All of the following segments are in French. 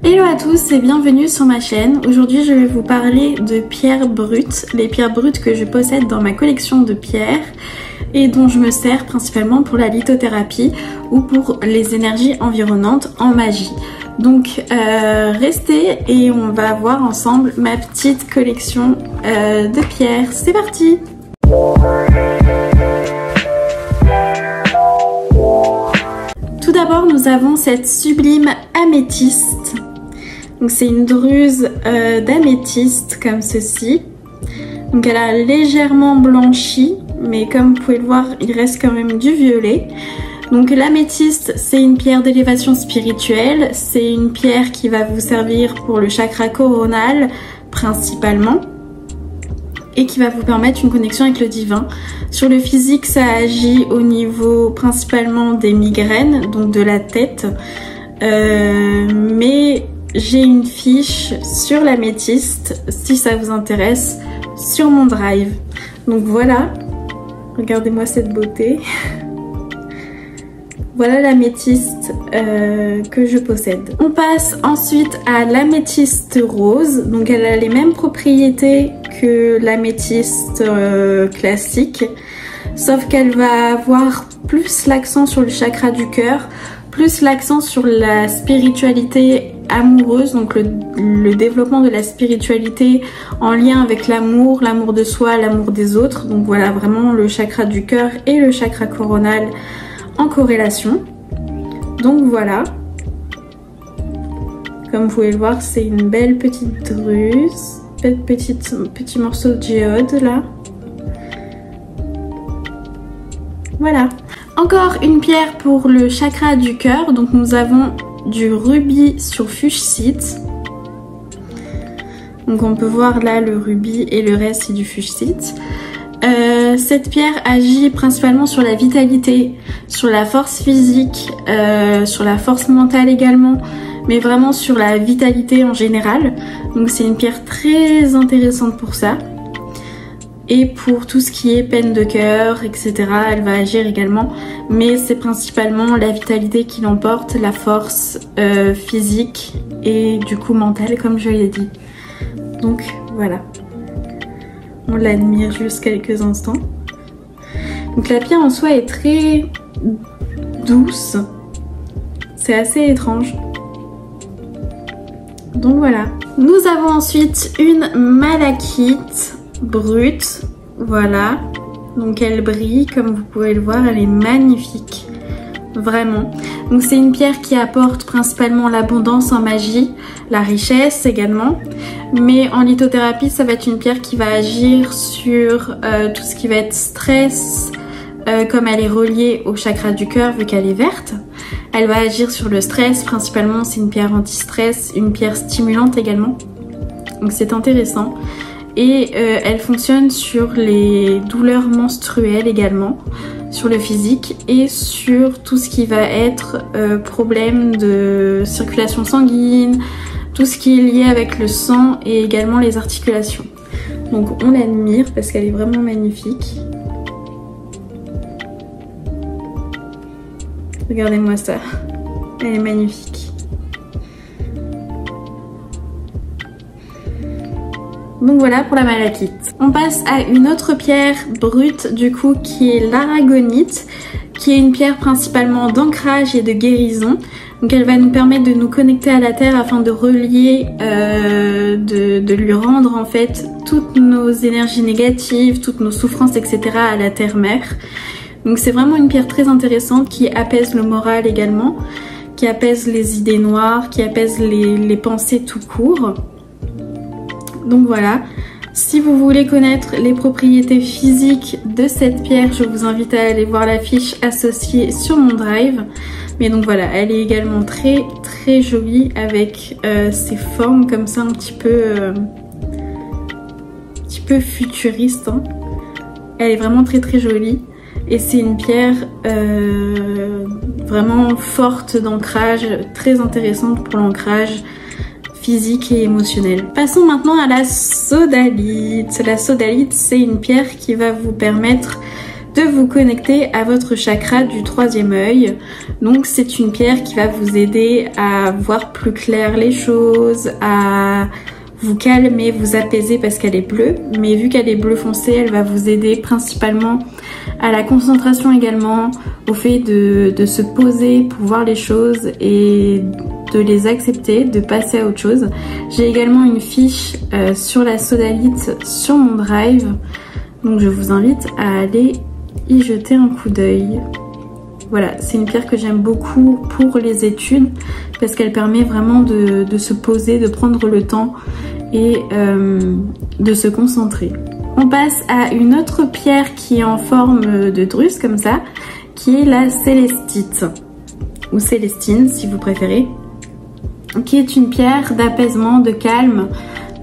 Hello à tous et bienvenue sur ma chaîne. Aujourd'hui je vais vous parler de pierres brutes, les pierres brutes que je possède dans ma collection de pierres et dont je me sers principalement pour la lithothérapie ou pour les énergies environnantes en magie. Donc restez et on va voir ensemble ma petite collection de pierres. C'est parti! Tout d'abord nous avons cette sublime améthyste. Donc c'est une druse d'améthyste comme ceci. Donc elle a légèrement blanchi, mais comme vous pouvez le voir, il reste quand même du violet. Donc l'améthyste, c'est une pierre d'élévation spirituelle. C'est une pierre qui va vous servir pour le chakra coronal principalement et qui va vous permettre une connexion avec le divin. Sur le physique, ça agit au niveau principalement des migraines, donc de la tête. Mais j'ai une fiche sur l'améthyste, si ça vous intéresse, sur mon drive. Donc voilà, regardez-moi cette beauté. Voilà l'améthyste que je possède. On passe ensuite à l'améthyste rose. Donc elle a les mêmes propriétés que l'améthyste classique, sauf qu'elle va avoir plus l'accent sur le chakra du cœur, plus l'accent sur la spiritualité amoureuse, donc le développement de la spiritualité en lien avec l'amour, l'amour de soi, l'amour des autres. Donc voilà, vraiment le chakra du cœur et le chakra coronal en corrélation. Donc voilà, comme vous pouvez le voir, c'est une belle petite druse, petit morceau de géode là. Voilà. Encore une pierre pour le chakra du cœur. Donc nous avons du rubis sur fuchsite. Donc on peut voir là le rubis et le reste c'est du fuchsite. Cette pierre agit principalement sur la vitalité, sur la force physique, sur la force mentale également, mais vraiment sur la vitalité en général. Donc c'est une pierre très intéressante pour ça. Et pour tout ce qui est peine de cœur, etc., elle va agir également. Mais c'est principalement la vitalité qui l'emporte, la force physique et du coup mentale, comme je l'ai dit. Donc voilà. On l'admire juste quelques instants. Donc la pierre en soi est très douce. C'est assez étrange. Donc voilà. Nous avons ensuite une malachite brute, voilà, donc elle brille comme vous pouvez le voir, elle est magnifique, vraiment. Donc c'est une pierre qui apporte principalement l'abondance en magie, la richesse également, mais en lithothérapie ça va être une pierre qui va agir sur tout ce qui va être stress, comme elle est reliée au chakra du cœur vu qu'elle est verte. Elle va agir sur le stress, principalement c'est une pierre anti-stress, une pierre stimulante également, donc c'est intéressant. Et elle fonctionne sur les douleurs menstruelles également, sur le physique et sur tout ce qui va être problème de circulation sanguine, tout ce qui est lié avec le sang et également les articulations. Donc on l'admire parce qu'elle est vraiment magnifique. Regardez-moi ça, elle est magnifique. Donc voilà pour la malachite. On passe à une autre pierre brute du coup qui est l'aragonite, qui est une pierre principalement d'ancrage et de guérison. Donc elle va nous permettre de nous connecter à la terre afin de relier, de lui rendre en fait toutes nos énergies négatives, toutes nos souffrances, etc. à la terre-mère. Donc c'est vraiment une pierre très intéressante qui apaise le moral également, qui apaise les idées noires, qui apaise les pensées tout court. Donc voilà, si vous voulez connaître les propriétés physiques de cette pierre, je vous invite à aller voir la fiche associée sur mon drive. Mais donc voilà, elle est également très très jolie avec ses formes comme ça un petit peu futuriste. Hein. Elle est vraiment très très jolie et c'est une pierre vraiment forte d'ancrage, très intéressante pour l'ancrage physique et émotionnel. Passons maintenant à la sodalite. La sodalite, c'est une pierre qui va vous permettre de vous connecter à votre chakra du troisième œil. Donc c'est une pierre qui va vous aider à voir plus clair les choses, à vous calmer, vous apaiser parce qu'elle est bleue. Mais vu qu'elle est bleu foncé, elle va vous aider principalement à la concentration également, au fait de se poser pour voir les choses et de les accepter, de passer à autre chose. J'ai également une fiche sur la sodalite sur mon drive, donc je vous invite à aller y jeter un coup d'œil. Voilà, c'est une pierre que j'aime beaucoup pour les études parce qu'elle permet vraiment de se poser, de prendre le temps et de se concentrer. On passe à une autre pierre qui est en forme de druse comme ça, qui est la célestite, ou célestine si vous préférez, qui est une pierre d'apaisement, de calme,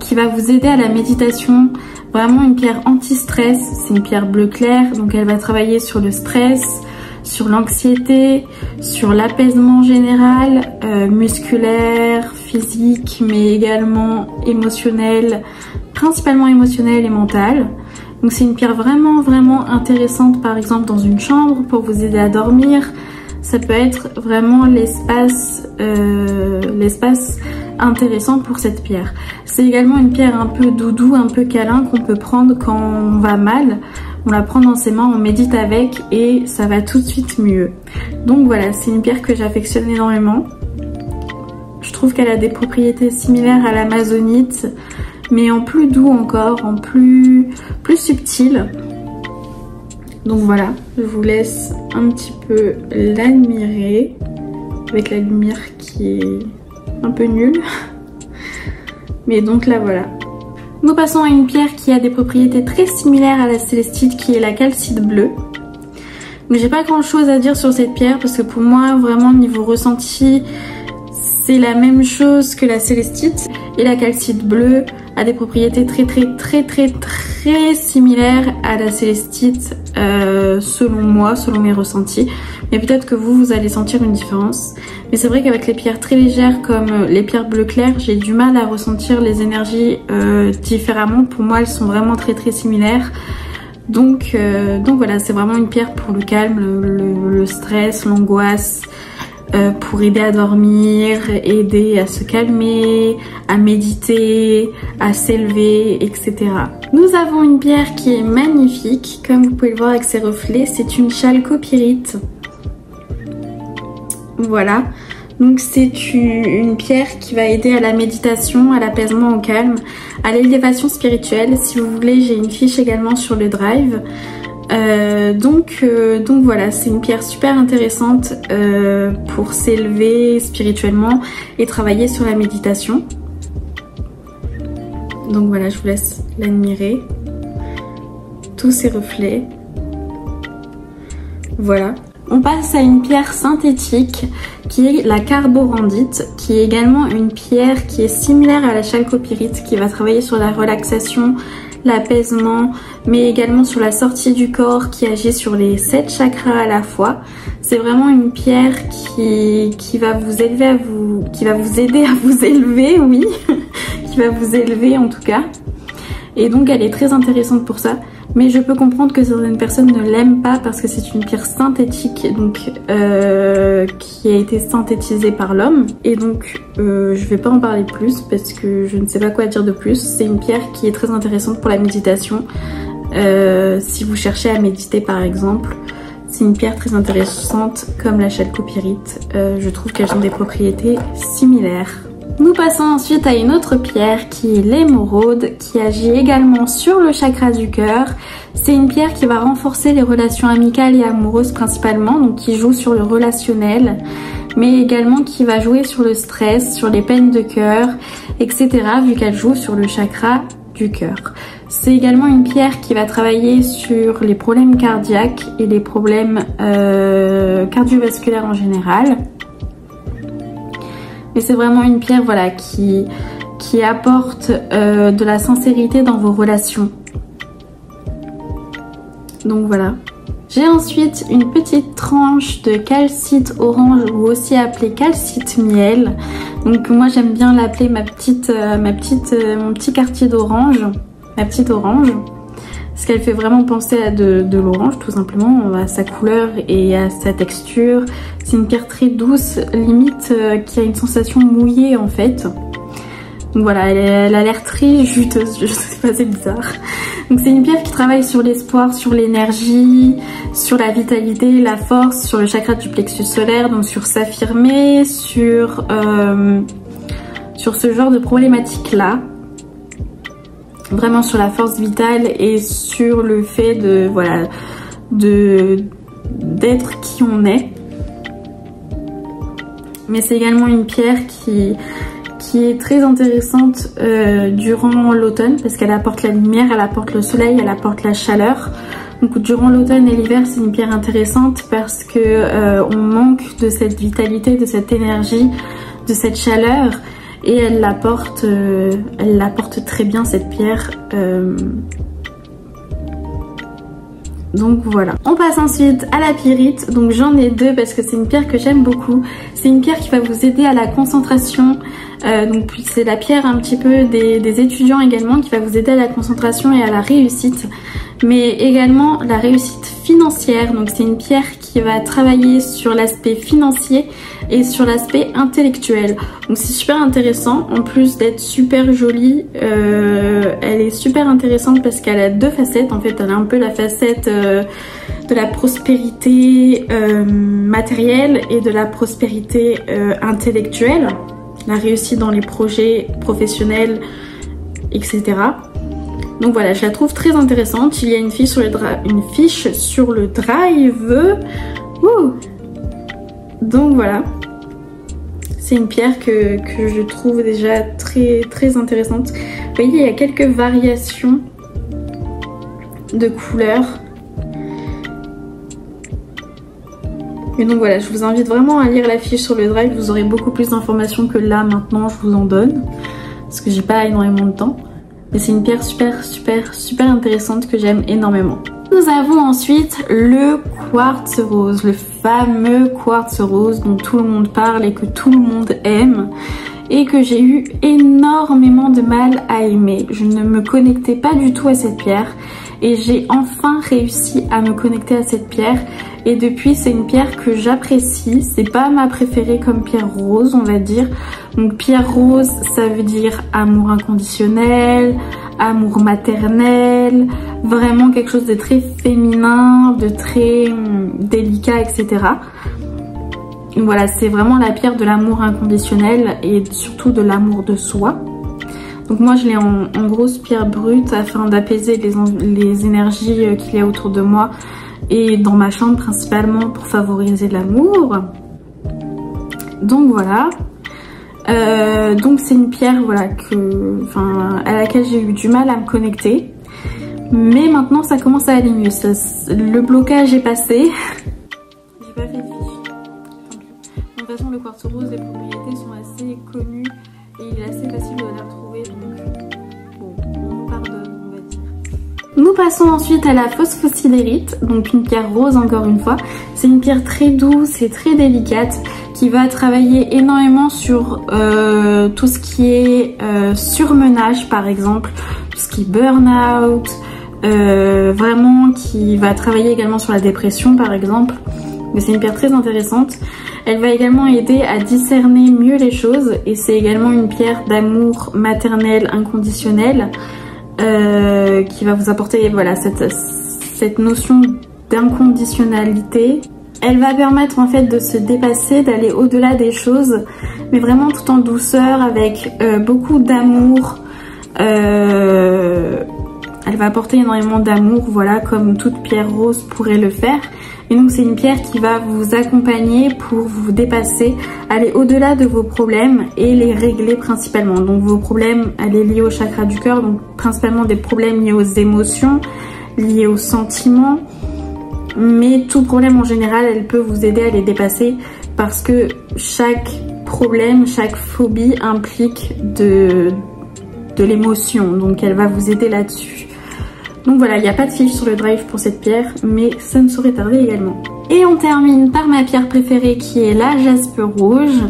qui va vous aider à la méditation. Vraiment une pierre anti-stress, c'est une pierre bleu clair, donc elle va travailler sur le stress, sur l'anxiété, sur l'apaisement général, musculaire, physique, mais également émotionnel, principalement émotionnel et mental. Donc c'est une pierre vraiment intéressante par exemple dans une chambre pour vous aider à dormir. Ça peut être vraiment l'espace intéressant pour cette pierre. C'est également une pierre un peu doudou, un peu câlin qu'on peut prendre quand on va mal. On la prend dans ses mains, on médite avec et ça va tout de suite mieux. Donc voilà, c'est une pierre que j'affectionne énormément. Je trouve qu'elle a des propriétés similaires à l'amazonite, mais en plus doux encore, en plus subtil. Donc voilà, je vous laisse un petit peu l'admirer avec la lumière qui est un peu nulle. Mais donc là voilà. Nous passons à une pierre qui a des propriétés très similaires à la célestite, qui est la calcite bleue. Donc j'ai pas grand chose à dire sur cette pierre parce que pour moi vraiment niveau ressenti c'est la même chose que la célestite. Et la calcite bleue a des propriétés très similaires à la célestite selon moi, selon mes ressentis. Mais peut-être que vous allez sentir une différence. Mais c'est vrai qu'avec les pierres très légères comme les pierres bleu clair, j'ai du mal à ressentir les énergies différemment. Pour moi elles sont vraiment très similaires. Donc voilà, c'est vraiment une pierre pour le calme, le stress, l'angoisse. Pour aider à dormir, aider à se calmer, à méditer, à s'élever, etc. Nous avons une pierre qui est magnifique, comme vous pouvez le voir avec ses reflets, c'est une chalcopyrite. Voilà, donc c'est une pierre qui va aider à la méditation, à l'apaisement, au calme, à l'élévation spirituelle. Si vous voulez, j'ai une fiche également sur le drive. Donc voilà, c'est une pierre super intéressante pour s'élever spirituellement et travailler sur la méditation. Donc voilà, je vous laisse l'admirer. Tous ces reflets. Voilà. On passe à une pierre synthétique qui est la carborandite, qui est également une pierre qui est similaire à la chalcopyrite, qui va travailler sur la relaxation, l'apaisement, mais également sur la sortie du corps, qui agit sur les 7 chakras à la fois. C'est vraiment une pierre qui va vous élever qui va vous aider à vous élever, oui, qui va vous élever en tout cas. Et donc elle est très intéressante pour ça. Mais je peux comprendre que certaines personnes ne l'aiment pas parce que c'est une pierre synthétique, donc qui a été synthétisée par l'homme. Et donc je vais pas en parler plus parce que je ne sais pas quoi dire de plus. C'est une pierre qui est très intéressante pour la méditation. Si vous cherchez à méditer par exemple, c'est une pierre très intéressante comme la chalcopyrite. Je trouve qu'elles ont des propriétés similaires. Nous passons ensuite à une autre pierre qui est l'émeraude, qui agit également sur le chakra du cœur. C'est une pierre qui va renforcer les relations amicales et amoureuses principalement, donc qui joue sur le relationnel, mais également qui va jouer sur le stress, sur les peines de cœur, etc. vu qu'elle joue sur le chakra du cœur. C'est également une pierre qui va travailler sur les problèmes cardiaques et les problèmes cardiovasculaires en général. Mais c'est vraiment une pierre voilà, qui apporte de la sincérité dans vos relations. Donc voilà. J'ai ensuite une petite tranche de calcite orange ou aussi appelée calcite miel. Donc moi j'aime bien l'appeler mon petit quartier d'orange, ma petite orange. parce qu'elle fait vraiment penser à de l'orange tout simplement, à sa couleur et à sa texture. C'est une pierre très douce, limite qui a une sensation mouillée en fait. Donc voilà, elle a l'air très juteuse, je sais pas, c'est bizarre. Donc c'est une pierre qui travaille sur l'espoir, sur l'énergie, sur la vitalité, la force, sur le chakra du plexus solaire, donc sur s'affirmer, sur ce genre de problématique là. Vraiment sur la force vitale et sur le fait de voilà d'être qui on est. Mais c'est également une pierre qui est très intéressante durant l'automne parce qu'elle apporte la lumière, elle apporte le soleil, elle apporte la chaleur. Donc durant l'automne et l'hiver, c'est une pierre intéressante parce que on manque de cette vitalité, de cette énergie, de cette chaleur, et elle l'apporte très bien cette pierre. Donc voilà. On passe ensuite à la pyrite. Donc j'en ai deux parce que c'est une pierre que j'aime beaucoup. C'est une pierre qui va vous aider à la concentration. Donc c'est la pierre un petit peu des étudiants également, qui va vous aider à la concentration et à la réussite. Mais également la réussite financière. Donc c'est une pierre qui va travailler sur l'aspect financier et sur l'aspect intellectuel. Donc c'est super intéressant. En plus d'être super jolie, elle est super intéressante parce qu'elle a deux facettes. En fait, elle a un peu la facette de la prospérité matérielle et de la prospérité intellectuelle. La réussite dans les projets professionnels, etc. Donc voilà, je la trouve très intéressante. Il y a une fiche sur le drive. Ouh. Donc voilà. C'est une pierre que je trouve déjà très intéressante. Vous voyez, il y a quelques variations de couleurs. Et donc voilà, je vous invite vraiment à lire la fiche sur le drive. Vous aurez beaucoup plus d'informations que là maintenant je vous en donne, parce que j'ai pas énormément de temps. Mais c'est une pierre super intéressante que j'aime énormément. Nous avons ensuite le quartz rose, le fameux quartz rose dont tout le monde parle et que tout le monde aime, et que j'ai eu énormément de mal à aimer. Je ne me connectais pas du tout à cette pierre et j'ai enfin réussi à me connecter à cette pierre. Et depuis, c'est une pierre que j'apprécie. C'est pas ma préférée comme pierre rose, on va dire. Donc pierre rose, ça veut dire amour inconditionnel, amour maternel, vraiment quelque chose de très féminin, de très délicat, etc. Donc voilà, c'est vraiment la pierre de l'amour inconditionnel et surtout de l'amour de soi. Donc moi je l'ai en grosse pierre brute afin d'apaiser les énergies qu'il y a autour de moi et dans ma chambre principalement pour favoriser l'amour. Donc voilà. Donc c'est une pierre voilà, à laquelle j'ai eu du mal à me connecter. Mais maintenant ça commence à aller mieux. Le blocage est passé. J'ai pas fait de fiche. De toute façon le quartz rose, les propriétés sont assez connues et il est assez facile de les retrouver. Donc bon, on pardonne on va dire. Nous passons ensuite à la phosphosidérite, donc une pierre rose encore une fois. C'est une pierre très douce et très délicate qui va travailler énormément sur tout ce qui est surmenage par exemple, tout ce qui est burn-out, vraiment qui va travailler également sur la dépression par exemple. Mais c'est une pierre très intéressante. Elle va également aider à discerner mieux les choses et c'est également une pierre d'amour maternel inconditionnel qui va vous apporter voilà, cette notion d'inconditionnalité. Elle va permettre en fait de se dépasser, d'aller au-delà des choses, mais vraiment tout en douceur, avec beaucoup d'amour. Elle va apporter énormément d'amour, voilà, comme toute pierre rose pourrait le faire. Et donc c'est une pierre qui va vous accompagner pour vous dépasser, aller au-delà de vos problèmes et les régler principalement. Donc vos problèmes, elle est liée au chakra du cœur, donc principalement des problèmes liés aux émotions, liés aux sentiments. Mais tout problème en général, elle peut vous aider à les dépasser parce que chaque problème, chaque phobie implique de l'émotion. Donc elle va vous aider là-dessus. Donc voilà, il n'y a pas de fiche sur le drive pour cette pierre, mais ça ne saurait tarder également. Et on termine par ma pierre préférée qui est la jaspe rouge.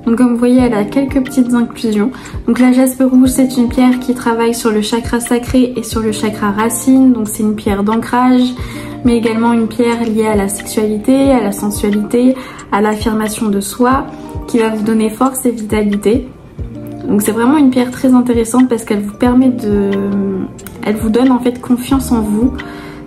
Donc comme vous voyez, elle a quelques petites inclusions. Donc la jaspe rouge, c'est une pierre qui travaille sur le chakra sacré et sur le chakra racine. Donc c'est une pierre d'ancrage, mais également une pierre liée à la sexualité, à la sensualité, à l'affirmation de soi, qui va vous donner force et vitalité. Donc c'est vraiment une pierre très intéressante parce qu'elle vous permet de... Elle vous donne en fait confiance en vous.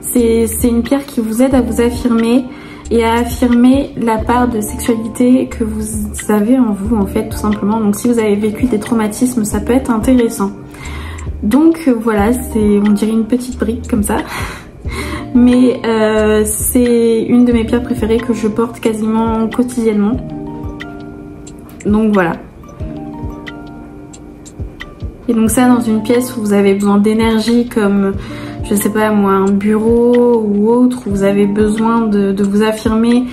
C'est une pierre qui vous aide à vous affirmer et à affirmer la part de sexualité que vous avez en vous en fait, tout simplement. Donc si vous avez vécu des traumatismes, ça peut être intéressant. Donc voilà, on dirait une petite brique comme ça. Mais c'est une de mes pierres préférées que je porte quasiment quotidiennement. Donc voilà. Et donc ça, dans une pièce où vous avez besoin d'énergie, comme je sais pas moi, un bureau ou autre, où vous avez besoin de vous affirmer,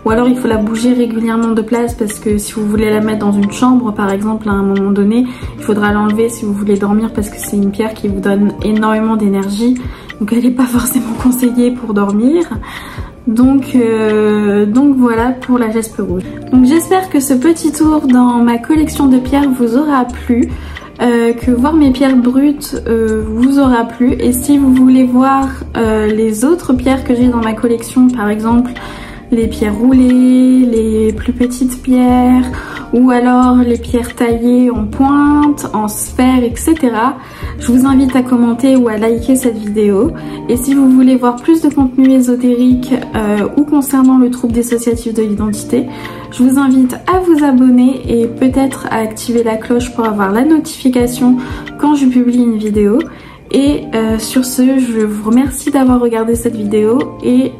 ou alors il faut la bouger régulièrement de place parce que si vous voulez la mettre dans une chambre par exemple, à un moment donné, il faudra l'enlever si vous voulez dormir parce que c'est une pierre qui vous donne énormément d'énergie, donc elle n'est pas forcément conseillée pour dormir. Donc voilà pour la jaspe rouge. Donc j'espère que ce petit tour dans ma collection de pierres vous aura plu. Que voir mes pierres brutes vous aura plu, et si vous voulez voir les autres pierres que j'ai dans ma collection, par exemple les pierres roulées, les plus petites pierres, ou alors les pierres taillées en pointe, en sphère, etc. Je vous invite à commenter ou à liker cette vidéo. Et si vous voulez voir plus de contenu ésotérique ou concernant le trouble dissociatif de l'identité, je vous invite à vous abonner et peut-être à activer la cloche pour avoir la notification quand je publie une vidéo. Et sur ce, je vous remercie d'avoir regardé cette vidéo et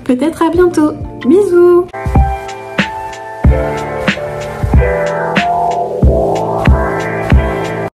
peut-être à bientôt. Bisous!